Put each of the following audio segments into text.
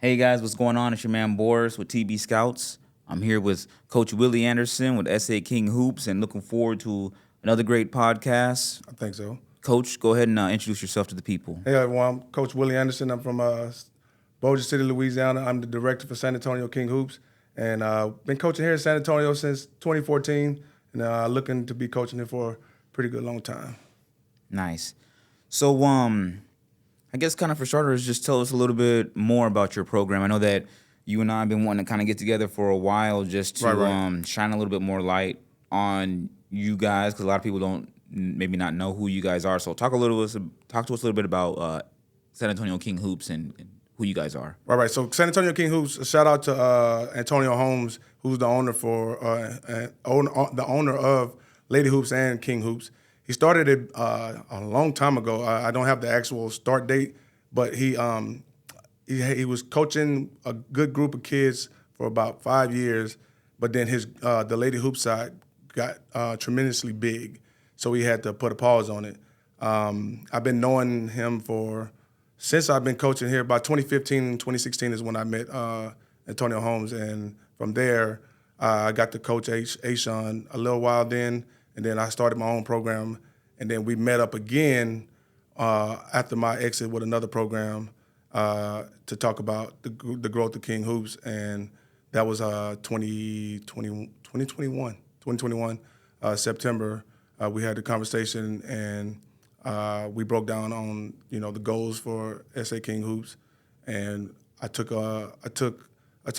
Hey guys, what's going on? It's your man Boris with TBScouts. I'm here with Coach Willie Anderson with SA King Hoops and looking forward to another great podcast. I think so. Coach, go ahead and introduce yourself to the people. Hey everyone, I'm Coach Willie Anderson. I'm from Bossier City, Louisiana. I'm the director for San Antonio King Hoops, and been coaching here in San Antonio since 2014, and looking to be coaching here for a pretty good long time. Nice. So, I guess kind of for starters, just tell us a little bit more about your program. I know that you and I have been wanting to kind of get together for a while just to Right. shine a little bit more light on you guys, because a lot of people don't maybe not know who you guys are. So talk to us a little bit about San Antonio King Hoops and who you guys are. Right. So San Antonio King Hoops. A shout out to Antonio Holmes, who's the owner the owner of Lady Hoops and King Hoops. He started it a long time ago. I don't have the actual start date, but he was coaching a good group of kids for about 5 years. But then the Lady Hoop side got tremendously big, so he had to put a pause on it. I've been knowing him since I've been coaching here. About 2015, 2016 is when I met Antonio Holmes, and from there I got to coach Ashawn a little while then. And then I started my own program, and then we met up again after my exit with another program to talk about the growth of King Hoops, and that was 2021, September. We had the conversation, and we broke down on the goals for SA King Hoops, and I took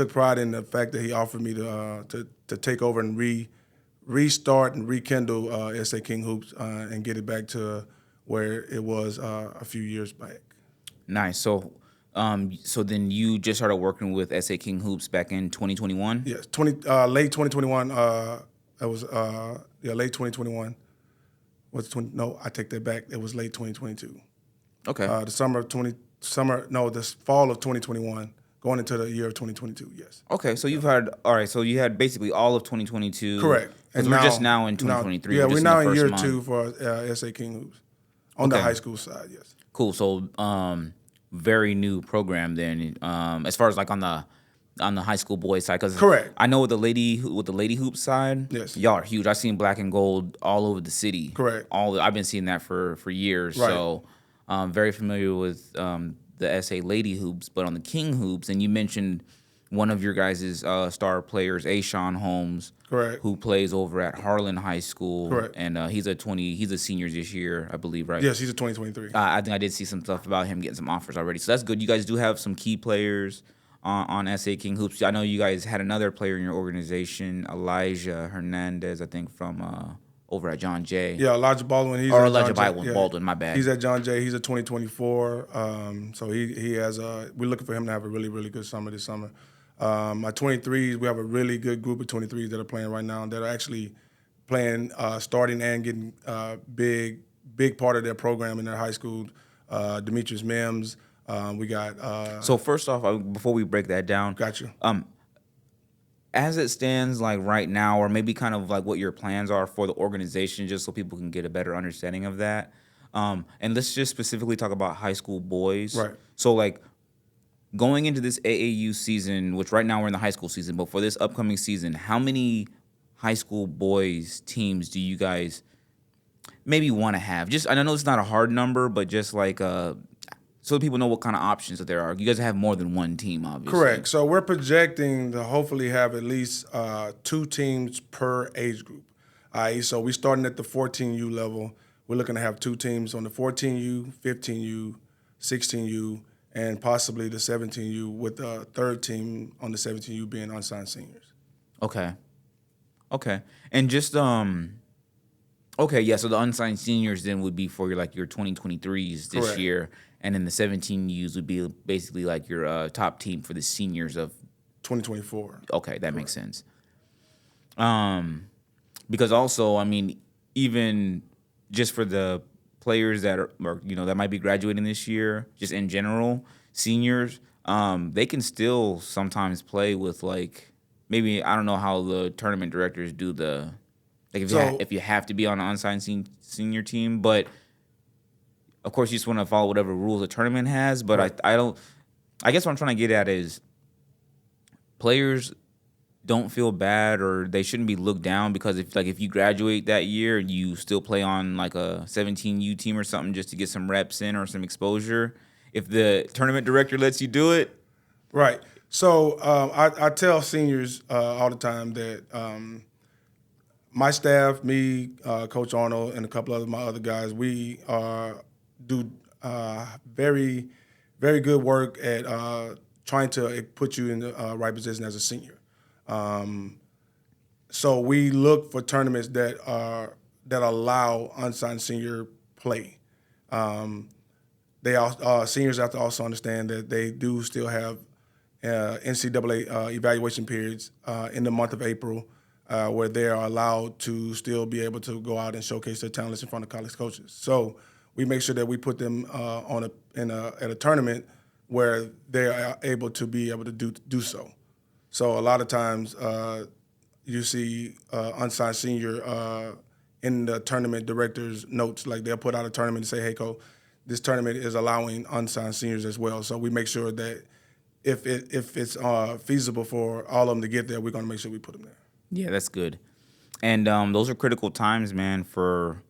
pride in the fact that he offered me to take over and restart and rekindle SA King Hoops and get it back to where it was a few years back. Nice. So, so then you just started working with SA King Hoops back in 2021? Yes, late 2021. That was late 2021. No, I take that back. It was late 2022. Okay. The fall of 2021. Going into the year of 2022, yes. Okay, so you had basically all of 2022. Correct. And we're just now in 2023. We're now in year month. 2 for SA King Hoops on the high school side, yes. Cool. So, very new program then, as far as like on the high school boys side. Cause Correct. I know with the lady hoop side, yes, y'all are huge. I've seen black and gold all over the city. Correct. I've been seeing that for years. Right. So, very familiar with the SA Lady Hoops, but on the King Hoops, and you mentioned one of your guys' star players, Ashawn Holmes, correct, who plays over at Harlan High School, correct, and he's a senior this year, I believe, right? Yes, he's a 2023. I think I did see some stuff about him getting some offers already, so that's good. You guys do have some key players on SA King Hoops. I know you guys had another player in your organization, Elijah Hernandez, I think from over at John Jay. Yeah, Elijah Baldwin. Baldwin, my bad. He's at John Jay. He's a 2024. So he has we're looking for him to have a really, really good summer this summer. My 23s, we have a really good group of 23s that are playing right now that are actually playing, starting and getting big part of their program in their high school. Demetrius Mims. We got. So first off, before we break that down, got you. As it stands, like right now, or maybe kind of like what your plans are for the organization, just so people can get a better understanding of that. And let's just specifically talk about high school boys. Right. So like going into this AAU season, which right now we're in the high school season, but for this upcoming season, how many high school boys teams do you guys maybe want to have? Just, and I know it's not a hard number, but just like so that people know what kind of options that there are. You guys have more than one team, obviously. Correct. So we're projecting to hopefully have at least 2 teams per age group. So we're starting at the 14U level. We're looking to have 2 teams on the 14U, 15U, 16U, and possibly the 17U, with the third team on the 17U being unsigned seniors. Okay. And just okay, yeah. So the unsigned seniors then would be for your 2023s this Correct. year. And then the 17Us would be basically like your top team for the seniors of 2024. Okay, that makes sense. Because also, I mean, even just for the players that are that might be graduating this year, just in general, seniors, they can still sometimes play with maybe, I don't know how the tournament directors do if you have to be on an unsigned senior team, but of course, you just want to follow whatever rules the tournament has, but right. I don't. I guess what I'm trying to get at is players don't feel bad or they shouldn't be looked down because if you graduate that year and you still play on like a 17U team or something just to get some reps in or some exposure, if the tournament director lets you do it. Right. So I tell seniors all the time that my staff, me, Coach Arnold, and a couple of my other guys, we do very, very good work at trying to put you in the right position as a senior. So we look for tournaments that allow unsigned senior play. Seniors have to also understand that they do still have NCAA evaluation periods in the month of April where they are allowed to still be able to go out and showcase their talents in front of college coaches. So we make sure that we put them at a tournament where they are able to do so. So a lot of times you see unsigned senior in the tournament director's notes, like they'll put out a tournament and say, hey, Coach, this tournament is allowing unsigned seniors as well. So we make sure that if it's feasible for all of them to get there, we're going to make sure we put them there. Yeah, that's good. And those are critical times, man, for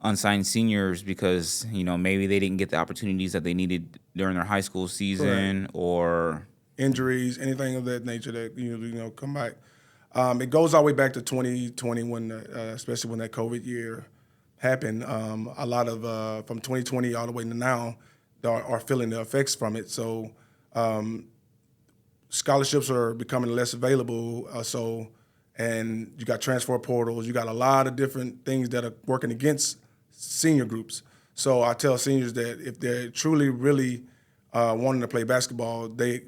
unsigned seniors because, maybe they didn't get the opportunities that they needed during their high school season. Correct. Or injuries, anything of that nature that, come back. It goes all the way back to 2020 when, especially when that COVID year happened. A lot of, from 2020 all the way to now, are feeling the effects from it. So scholarships are becoming less available. And you got transfer portals. You got a lot of different things that are working against senior groups. So I tell seniors that if they're truly, really wanting to play basketball, the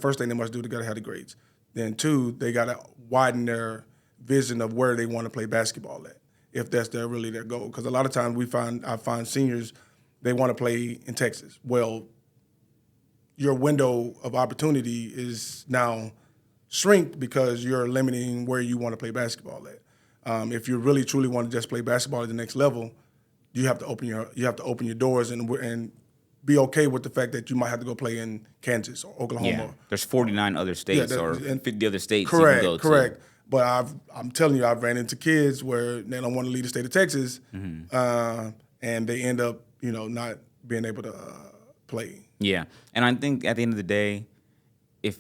first thing they must do, they got to have the grades. Then two, they got to widen their vision of where they want to play basketball at, if that's really their goal. Because a lot of times I find seniors, they want to play in Texas. Well, your window of opportunity is now shrink because you're limiting where you want to play basketball at. If you really truly want to just play basketball at the next level, you have to open your doors and be okay with the fact that you might have to go play in Kansas or Oklahoma. Yeah, there's 49 other states or 50 other states correct, you can go to. Correct. But I'm telling you, I've ran into kids where they don't want to leave the state of Texas, and they end up, not being able to play. Yeah, and I think at the end of the day, if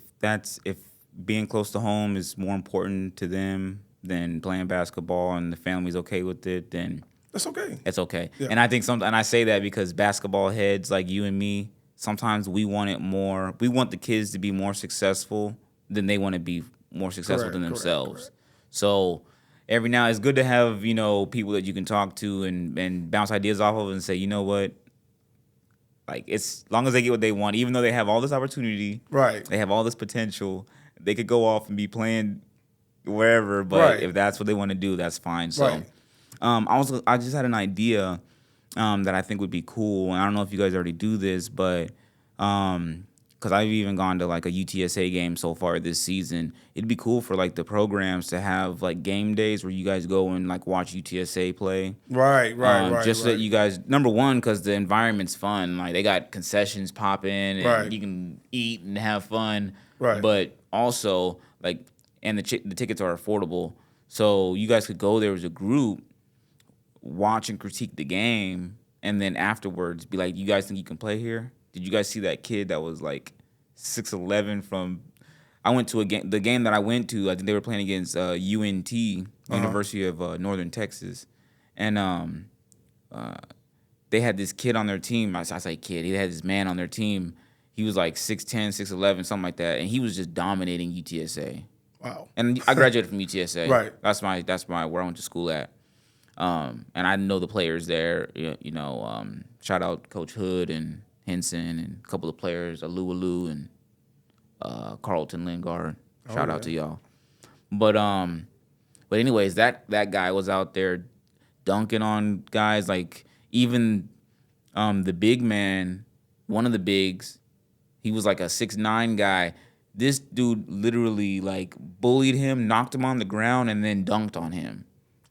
being close to home is more important to them than playing basketball and the family's okay with it, then that's okay. It's okay. Yeah. And I think and I say that because basketball heads like you and me, sometimes we want it more. We want the kids to be more successful than they want to be more successful than themselves. Correct. So every now it's good to have, people that you can talk to and bounce ideas off of and say, you know what? Like, it's as long as they get what they want, even though they have all this opportunity, right? They have all this potential. They could go off and be playing wherever, but if that's what they want to do, that's fine. So, right. I just had an idea that I think would be cool, and I don't know if you guys already do this, but because I've even gone to like a UTSA game so far this season, it'd be cool for like the programs to have like game days where you guys go and like watch UTSA play. Right. Just so that you guys, number one, because the environment's fun. Like they got concessions popping, and you can eat and have fun. Right. But also like, and the tickets are affordable, so you guys could go there as a group, watch and critique the game, and then afterwards be like, you guys think you can play here? Did you guys see that kid that was like 6'11" from I went to the game that I went to, I think they were playing against UNT, University of Northern Texas. And they had this kid on their team. I say kid, he had this man on their team. He was like 6'10", 6'11", something like that, and he was just dominating UTSA. Wow. And I graduated from UTSA. Right. That's my where I went to school at. And I know the players there. Shout out Coach Hood and Henson and a couple of players, Alu and Carlton Lingard. Shout out to y'all. But anyways, that guy was out there dunking on guys. Like even the big man, one of the bigs, he was like a 6'9" guy. This dude literally like bullied him, knocked him on the ground, and then dunked on him.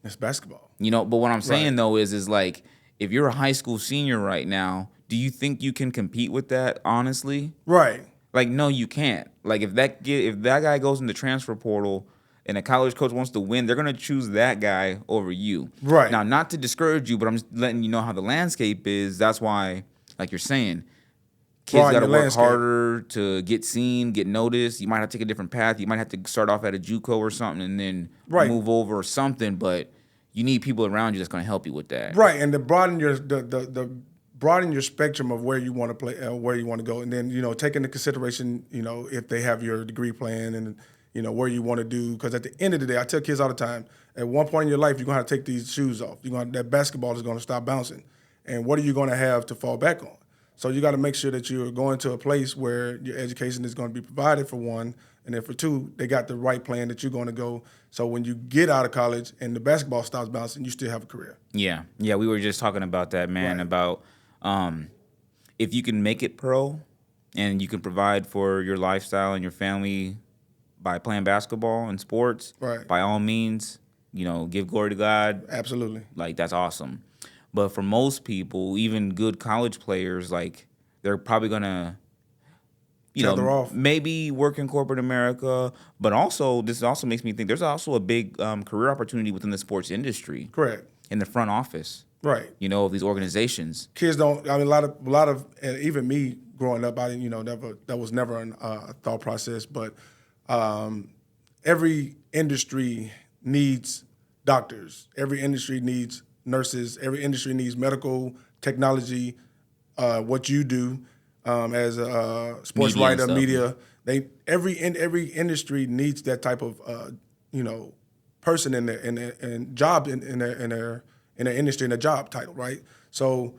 It's basketball. But what I'm saying though is like if you're a high school senior right now, do you think you can compete with that, honestly? Right. Like, no, you can't. Like, if that guy goes in the transfer portal and a college coach wants to win, they're gonna choose that guy over you. Right. Now, not to discourage you, but I'm just letting you know how the landscape is. That's why, like you're saying, kids Broaden got to your work landscape. harder to get seen, get noticed. You might have to take a different path. You might have to start off at a JUCO or something and then Right. move over or something. But you need people around you that's gonna help you with that. Right, and to broaden your broaden your spectrum of where you want to play, where you want to go, and then take into consideration if they have your degree plan and where you want to do. Because at the end of the day, I tell kids all the time, at one point in your life, you're gonna have to take these shoes off. That basketball is gonna stop bouncing, and what are you gonna have to fall back on? So you got to make sure that you're going to a place where your education is going to be provided for one, and then for two, they got the right plan that you're going to go. So when you get out of college and the basketball stops bouncing, you still have a career. Yeah, we were just talking about that, man. Right. About if you can make it pro, and you can provide for your lifestyle and your family by playing basketball and sports. Right. By all means, give glory to God. Absolutely. Like, that's awesome. But for most people, even good college players, like, they're probably gonna, Tether off. maybe work in corporate America. But also, this also makes me think there's also a big career opportunity within the sports industry. Correct. In the front office. Right. Of these organizations. Kids don't. I mean, a lot of, and even me growing up, I didn't. Never. That was never a thought process. But every industry needs doctors. Every industry needs nurses. Every industry needs medical technology. What you do as a sports writer, media. Every industry needs that type of person in their job in their industry, in a job title, right? So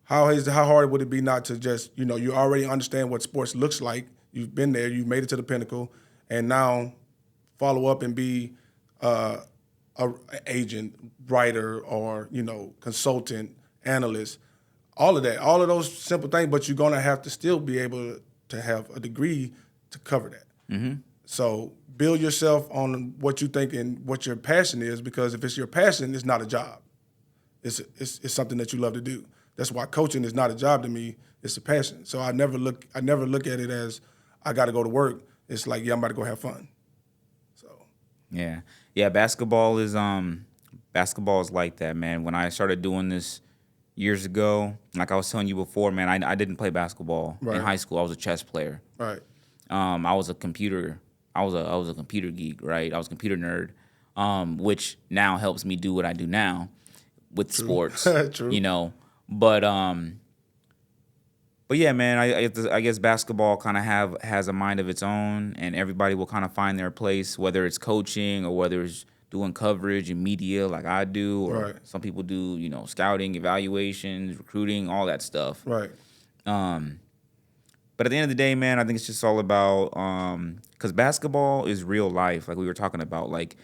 how hard would it be not to just you already understand what sports looks like. You've been there. You've made it to the pinnacle, and now follow up and be a agent, writer, or consultant, analyst, all of that, all of those simple things. But you're gonna have to still be able to have a degree to cover that. Mm-hmm. So build yourself on what you think and what your passion is, because if it's your passion, it's not a job. It's something that you love to do. That's why coaching is not a job to me. It's a passion. So I never look at it as I got to go to work. It's like, yeah, I'm about to go have fun. So yeah. Basketball is like that, man. When I started doing this years ago, like I was telling you before, man, I didn't play basketball in high school. I was a chess player. Right. I was a computer geek, right? I was a computer nerd, which now helps me do what I do now with sports. True. But yeah, man, I guess basketball kind of has a mind of its own, and everybody will kind of find their place, whether it's coaching or whether it's doing coverage and media like I do, or some people do, scouting, evaluations, recruiting, all that stuff. Right. But at the end of the day, man, I think it's just all about because basketball is real life, like we were talking about. Like,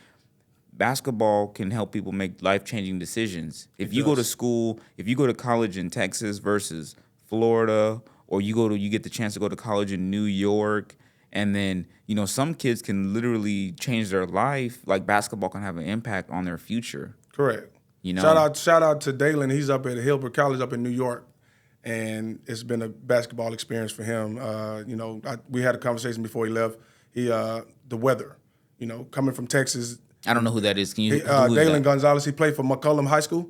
basketball can help people make life-changing decisions. If you go to school, if you go to college in Texas versus Florida, or you get the chance to go to college in New York, and then some kids can literally change their life. Like, basketball can have an impact on their future. Correct. Shout out to Dalen. He's up at Hilbert College up in New York, and it's been a basketball experience for him. We had a conversation before he left. The weather, coming from Texas. I don't know who that is. Can you? Dalen Gonzalez. He played for McCollum High School.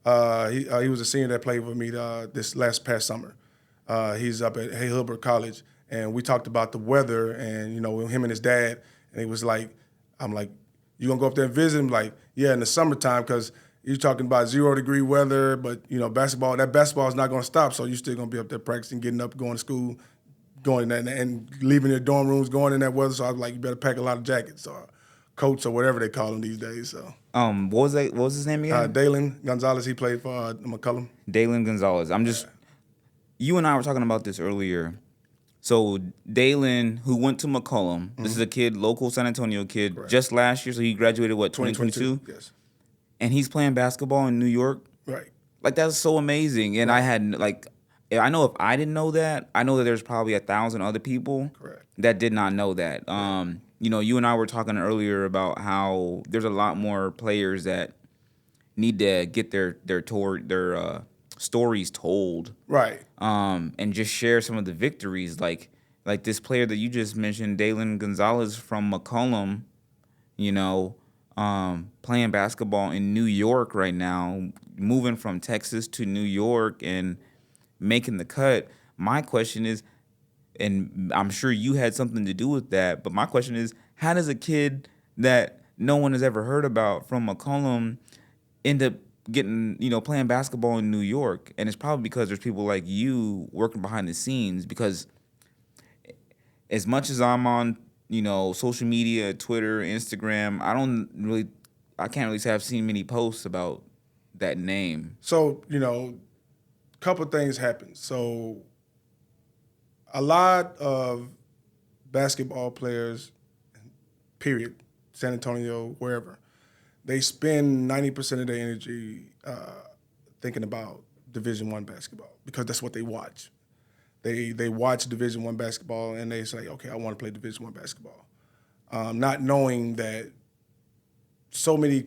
He was a senior that played with me this past summer. He's up at Hilbert College, and we talked about the weather and him and his dad. And he was like, "I'm like, you gonna go up there and visit him?" Like, yeah, in the summertime, because you're talking about 0-degree weather, but basketball is not gonna stop. So you're still gonna be up there practicing, getting up, going to school, going and leaving your dorm rooms, going in that weather. So I was like, you better pack a lot of jackets or coats or whatever they call them these days. So what was his name again? Dalen Gonzalez. He played for McCollum. Dalen Gonzalez. You and I were talking about this earlier. So Dalen, who went to McCollum, this is a kid, local San Antonio kid, just last year. So he graduated 2022. Yes. And he's playing basketball in New York. Right. Like, that's so amazing. And I know if I didn't know that, I know that there's probably 1,000 other people that did not know that. You and I were talking earlier about how there's a lot more players that need to get their stories told, Right. and just share some of the victories, like this player that you just mentioned, Dalen Gonzalez from McCollum, you know, playing basketball in New York right now, moving from Texas to New York and making the cut. My question is, and I'm sure you had something to do with that, but my question is, how does a kid that no one has ever heard about from McCollum end up getting, playing basketball in New York? And it's probably because there's people like you working behind the scenes, because as much as I'm on, social media, Twitter, Instagram, I can't really say I've seen many posts about that name. So, couple things happen. So a lot of basketball players, period, San Antonio, wherever, they spend 90% of their energy thinking about Division I basketball because that's what they watch. They watch Division I basketball and they say, okay, I want to play Division I basketball, not knowing that so many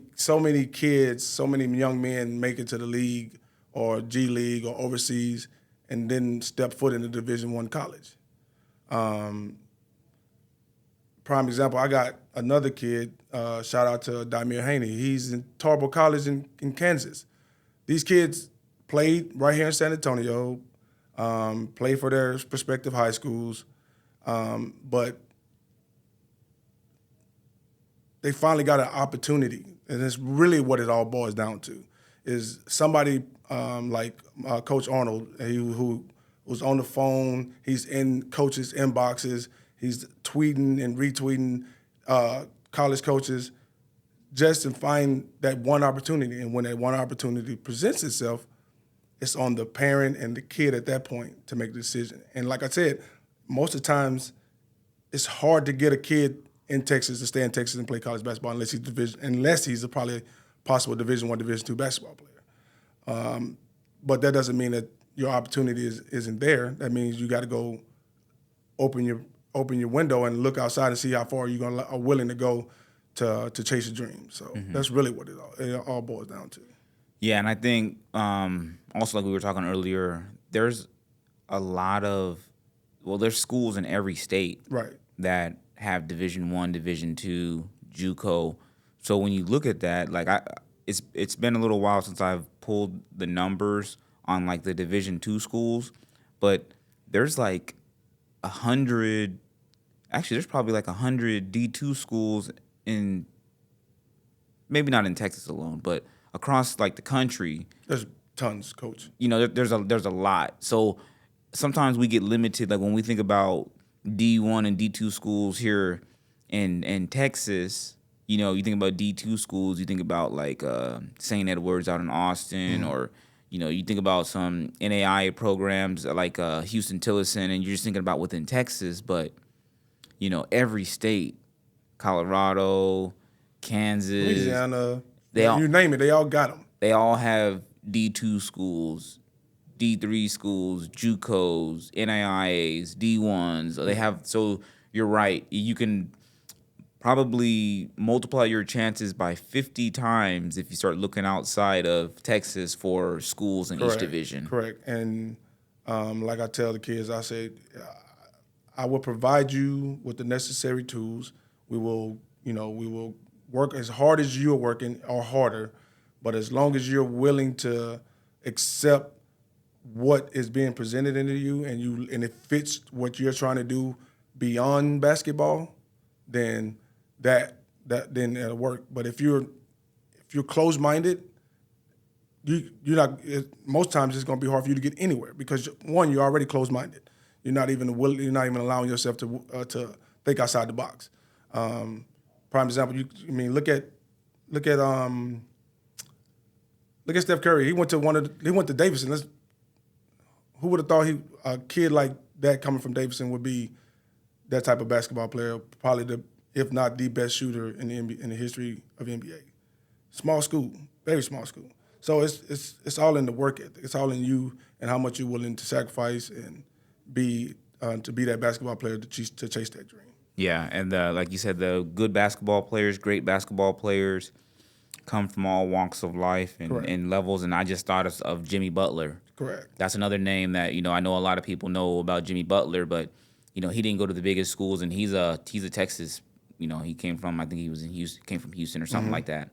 kids, so many young men make it to the league or G League or overseas and then step foot in the Division I college. Prime example, I got another kid, shout out to Damir Haney. He's in Tarbo College in Kansas. These kids played right here in San Antonio, played for their respective high schools, but they finally got an opportunity, and it's really what it all boils down to, is somebody like Coach Arnold, who was on the phone, he's in coaches' inboxes, he's tweeting and retweeting college coaches just to find that one opportunity. And when that one opportunity presents itself, it's on the parent and the kid at that point to make the decision. And like I said, most of the times it's hard to get a kid in Texas to stay in Texas and play college basketball unless he's probably possible Division I, Division II basketball player. But that doesn't mean that your opportunity isn't there. That means you got to go open your window and look outside and see how far you are willing to go to chase a dream. So that's really what it all boils down to. Yeah, and I think also, like we were talking earlier, there's a lot of, there's schools in every state that have Division I, Division II, JUCO. So when you look at that, like it's been a little while since I've pulled the numbers on like the Division II schools, but there's like 100. Actually, there's probably like 100 D2 schools in, maybe not in Texas alone, but across like the country. There's tons, Coach. There's a lot. So sometimes we get limited. Like when we think about D1 and D2 schools here in Texas, you think about D2 schools, you think about like St. Edward's out in Austin, or you think about some NAIA programs like Houston-Tillotson, and you're just thinking about within Texas. But every state, Colorado, Kansas, Louisiana, you name it, they all got them. They all have D2 schools, D3 schools, JUCOs, NAIAs, D1s. They have, so you're right. You can probably multiply your chances by 50 times if you start looking outside of Texas for schools in each division. Correct. And like I tell the kids, I say, I will provide you with the necessary tools. We will work as hard as you're working or harder, but as long as you're willing to accept what is being presented into you and it fits what you're trying to do beyond basketball, then then it'll work. But if you're closed-minded, you're not. Most times it's going to be hard for you to get anywhere because one, you're already closed-minded. You're not even allowing yourself to think outside the box. Prime example, look at Steph Curry. He went to Davidson. Who would have thought a kid like that coming from Davidson would be that type of basketball player? Probably if not the best shooter in the history of NBA. Small school, very small school. So it's all in the work ethic. It's all in you and how much you're willing to sacrifice and be to be that basketball player to chase that dream. Yeah, and like you said, the good basketball players, great basketball players, come from all walks of life and levels. And I just thought of Jimmy Butler. Correct. That's another name that, I know a lot of people know about Jimmy Butler, but, he didn't go to the biggest schools, and he's a Texas, he came from, I think he was in Houston, came from Houston or something like that.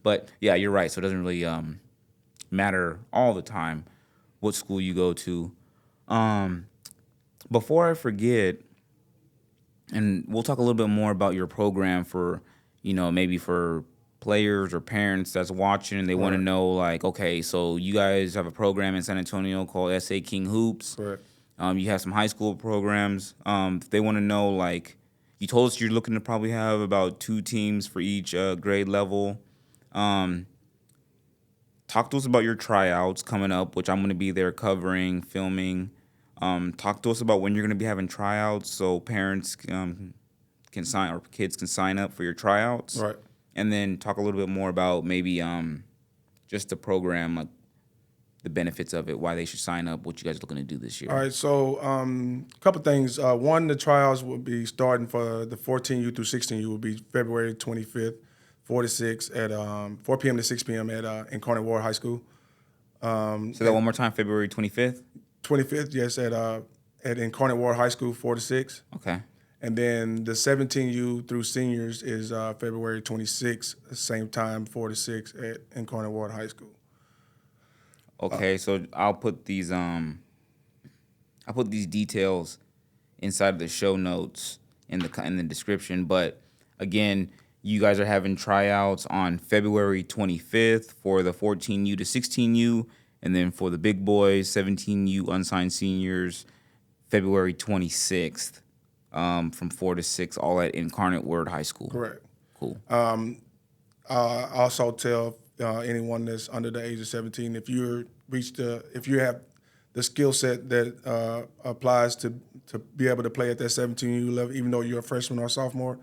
But yeah, you're right. So it doesn't really matter all the time what school you go to. Before I forget, and we'll talk a little bit more about your program for, maybe for players or parents that's watching and they want to know, like, okay, so you guys have a program in San Antonio called SA King Hoops. Correct. You have some high school programs. If they want to know, like, you told us you're looking to probably have about 2 teams for each grade level. Talk to us about your tryouts coming up, which I'm going to be there covering, filming. Talk to us about when you're going to be having tryouts so parents can sign or kids can sign up for your tryouts. Right. And then talk a little bit more about maybe just the program, like the benefits of it, why they should sign up, what you guys are looking to do this year. All right, so a couple things. One, the tryouts will be starting for the 14U through 16U will be February 25th, 4 to 6 at 4 p.m. to 6 p.m. at Incarnate Ward High School. Say that one more time, February 25th? 25th, yes, at Incarnate Ward High School, 4 to 6. Okay. And then the 17U through seniors is February 26th, same time, 4 to 6 at Incarnate Ward High School. Okay, so I'll put these details inside of the show notes in the description. But again, you guys are having tryouts on February 25th for the 14U to 16U, and then for the big boys, 17U unsigned seniors, February 26th, from 4 to 6, all at Incarnate Word High School. Correct. Cool. Also tell anyone that's under the age of 17, if you have the skill set that applies to be able to play at that 17U level, even though you're a freshman or sophomore,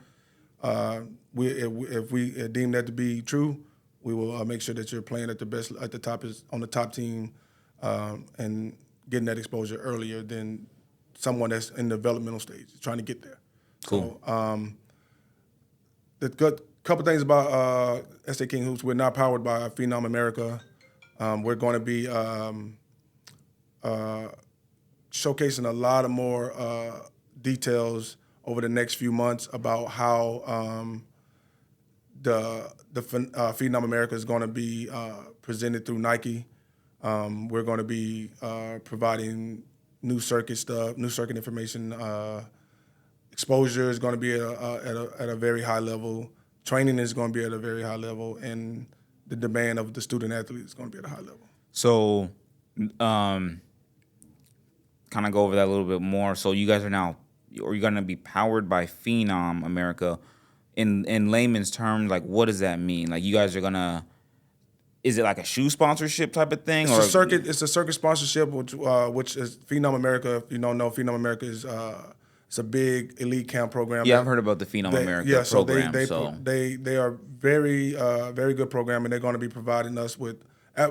if we deem that to be true, we will make sure that you're playing at on the top team, and getting that exposure earlier than someone that's in the developmental stage trying to get there. Cool. So, the good couple things about SA King Hoops. We're not powered by Phenom America. We're going to be showcasing a lot of more details over the next few months about how the Phenom America is going to be presented through Nike. We're going to be providing new circuit stuff, new circuit information. Exposure is going to be at a very high level. Training is going to be at a very high level, and the demand of the student athlete is going to be at a high level. So, kind of go over that a little bit more. So you guys are now, or you're going to be powered by Phenom America. In layman's terms, like, what does that mean? Like, you guys are gonna, is it like a shoe sponsorship type of thing? It's a circuit sponsorship, which is Phenom America. If you don't know, Phenom America is it's a big elite camp program. Yeah, I've heard about the Phenom America program. They are very very good program, and they're going to be providing us with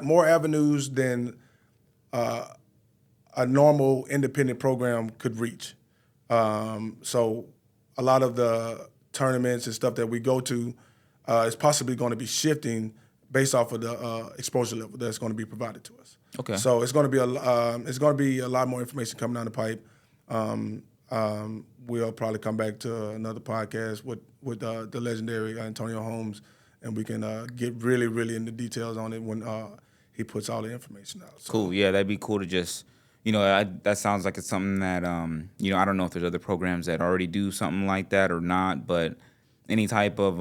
more avenues than a normal independent program could reach. So a lot of the tournaments and stuff that we go to is possibly going to be shifting based off of the exposure level that's going to be provided to us. Okay. So it's going to be a lot more information coming down the pipe. We'll probably come back to another podcast with the legendary Antonio Holmes, and we can get really, really into details on it when he puts all the information out. So. Cool. Yeah, that'd be cool to just, that sounds like it's something that, I don't know if there's other programs that already do something like that or not, but any type of,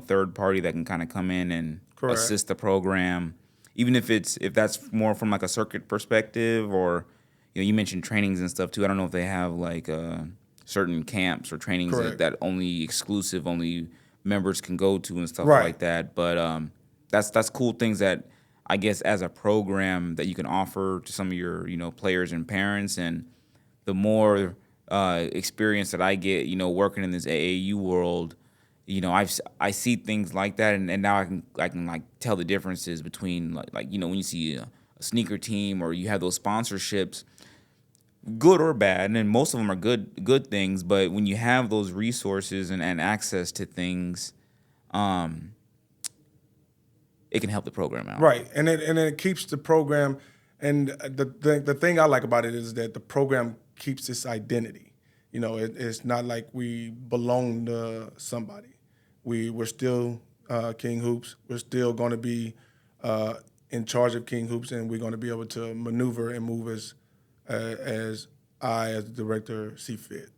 third party that can kind of come in and Correct. Assist the program, even if that's more from like a circuit perspective, or, you mentioned trainings and stuff too. I don't know if they have like certain camps or trainings that only members can go to and stuff like that. But that's cool things that I guess as a program that you can offer to some of your players and parents. And the more experience that I get working in this AAU world, I see things like that, and now I can like tell the differences between like when you see a sneaker team or you have those sponsorships, good or bad, and most of them are good things. But when you have those resources and access to things, it can help the program out. Right, and it keeps the program. And the thing I like about it is that the program keeps its identity. You know, it's not like we belong to somebody. We're still King Hoops. We're still going to be in charge of King Hoops, and we're going to be able to maneuver and move as I, as the director, see fit.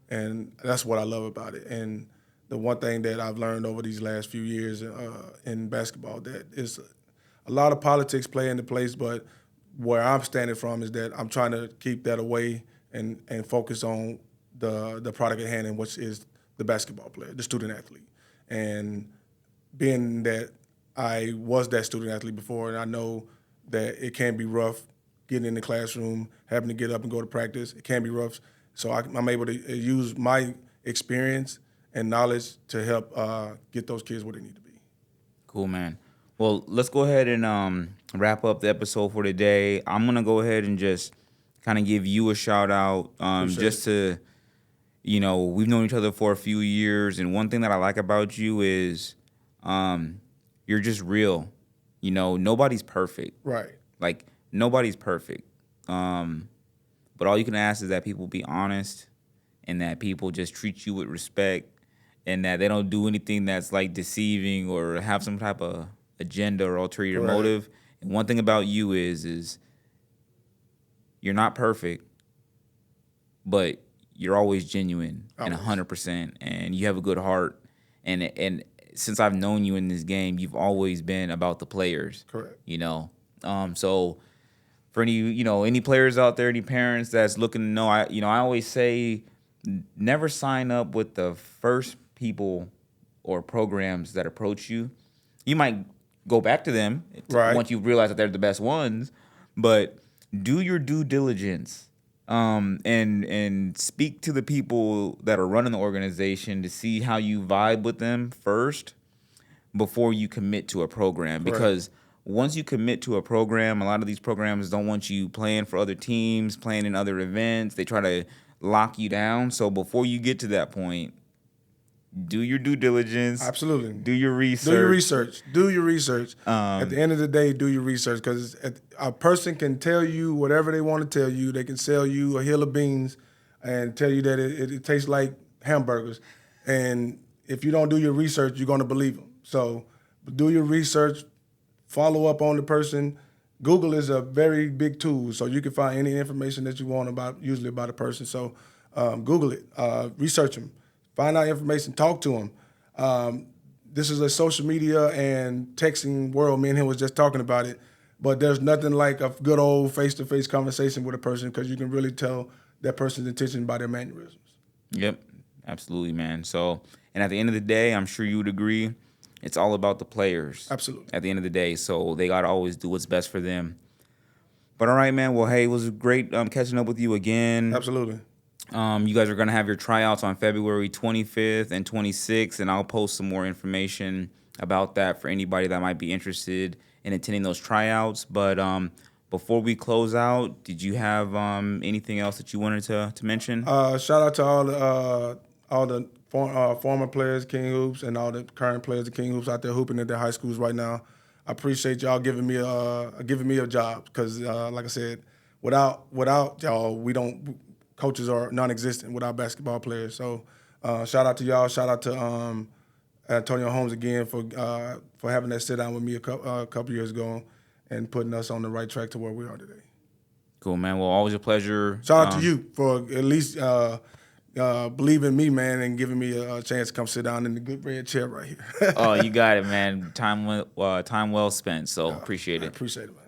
And that's what I love about it. And the one thing that I've learned over these last few years in basketball, that is a lot of politics play into place, but where I'm standing from is that I'm trying to keep that away and focus on the product at hand, and which is the basketball player, the student athlete. And being that I was that student athlete before, and I know that it can be rough getting in the classroom, having to get up and go to practice. It can be rough. So I'm able to use my experience and knowledge to help get those kids where they need to be. Cool, man. Well, let's go ahead and wrap up the episode for today. I'm going to go ahead and just kind of give you a shout out just to, you know, we've known each other for a few years. And one thing that I like about you is you're just real. You know, nobody's perfect. Right. Like, nobody's perfect. But all you can ask is that people be honest and that people just treat you with respect and that they don't do anything that's like deceiving or have some type of agenda or ulterior motive. And one thing about you is you're not perfect, but you're always genuine and 100%, and you have a good heart. And since I've known you in this game, you've always been about the players. Correct. You know, so for any players out there, any parents that's looking to know, I always say, never sign up with the first people or programs that approach you. You might go back to them once you realize that they're the best ones, but do your due diligence and speak to the people that are running the organization to see how you vibe with them first before you commit to a program. Because once you commit to a program, a lot of these programs don't want you playing for other teams, playing in other events. They try to lock you down. So before you get to that point, do your due diligence. Absolutely. Do your research. Do your research. At the end of the day, do your research, because a person can tell you whatever they want to tell you. They can sell you a hill of beans and tell you that it tastes like hamburgers. And if you don't do your research, you're going to believe them. So do your research. Follow up on the person. Google is a very big tool, so you can find any information that you want usually about a person. So Google it, research them, find out information, talk to them. This is a social media and texting world. Me and him was just talking about it, but there's nothing like a good old face-to-face conversation with a person, because you can really tell that person's intention by their mannerisms. Yep, absolutely, man. So, and at the end of the day, I'm sure you would agree, it's all about the players. Absolutely. At the end of the day. So they got to always do what's best for them. But all right, man. Well, hey, it was great catching up with you again. Absolutely. You guys are going to have your tryouts on February 25th and 26th, and I'll post some more information about that for anybody that might be interested in attending those tryouts. But before we close out, did you have anything else that you wanted to mention? Shout out to all the former players, King Hoops, and all the current players of King Hoops out there hooping at their high schools right now. I appreciate y'all giving me a job, because like I said, without y'all, coaches are non-existent without basketball players. So shout out to y'all. Shout out to Antonio Holmes again for having that sit down with me a couple years ago and putting us on the right track to where we are today. Cool, man. Well, always a pleasure. Shout out to you for at least believe in me, man, and giving me a chance to come sit down in the good red chair right here. Oh, you got it, man. Time well spent, so appreciate it. I appreciate it, man.